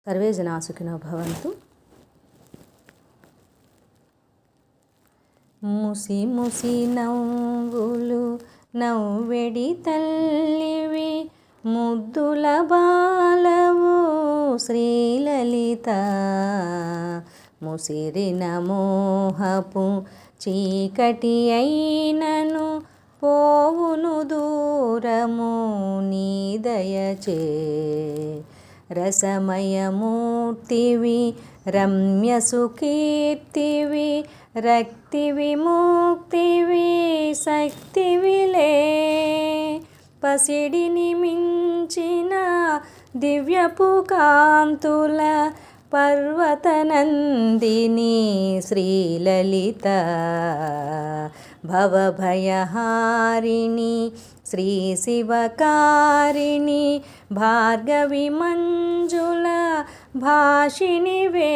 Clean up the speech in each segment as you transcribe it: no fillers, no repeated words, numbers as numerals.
Survey జనా సుఖినో భవంతు. ముసి ముసి నవ్వులు నవ్వెడి తల్లివి, ముద్దుల బాలవు శ్రీలలిత. ముసిరిన మోహపు చీకటి అయినను పోవును దూరము నీ దయచే. రసమయమూర్తివి రమ్య సుకీర్తివి, రక్తి విముక్తివి శక్తివిలే. పసిడిని మించిన దివ్యపు కాంతుల పర్వతనందిని శ్రీలలిత. భవభయహారిణి శ్రీ శివకారిణి, భార్గవి మంజుల భాషిణివే.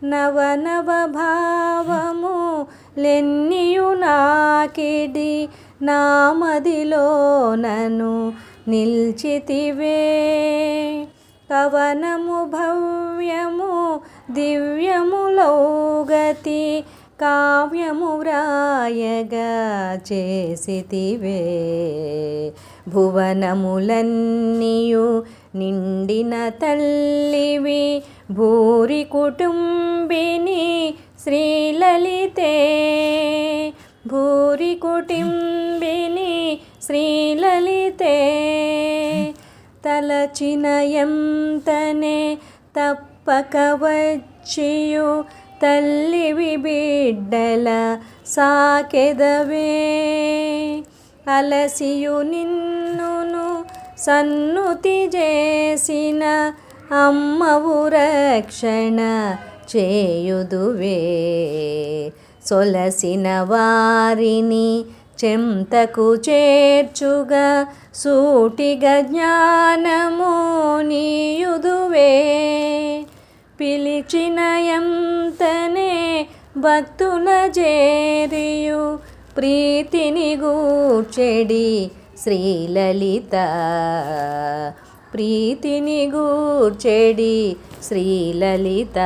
నవనవ భావము లెన్నియు నాకిడి, నామదిలో నను నిల్చితివే. కవనము భవ్యము దివ్యము లౌగతి, కావ్యము వ్రాయగా చేసితివే. భువనములన్నీయు నిండిన తల్లివి, భూరి కుటుంబిని శ్రీలలితే. భూరి కుటుంబిని శ్రీలలితే. తలచిన ఎంతనే తప్పక వచ్చియు, తల్లివి బిడ్డల సాకెదవే. అలసియు నిన్నును సన్నుతి చేసిన, అమ్మవు రక్షణ చేయుదువే. సొలసిన వారిని చెంతకు చేర్చుగా, సూటిగా జ్ఞానము నీయుదువే. పిలిచిన ఎంతనే భక్తుల చేరియు, ప్రీతిని గూర్చెడి శ్రీలలిత. ప్రీతిని గూర్చెడి శ్రీలలిత.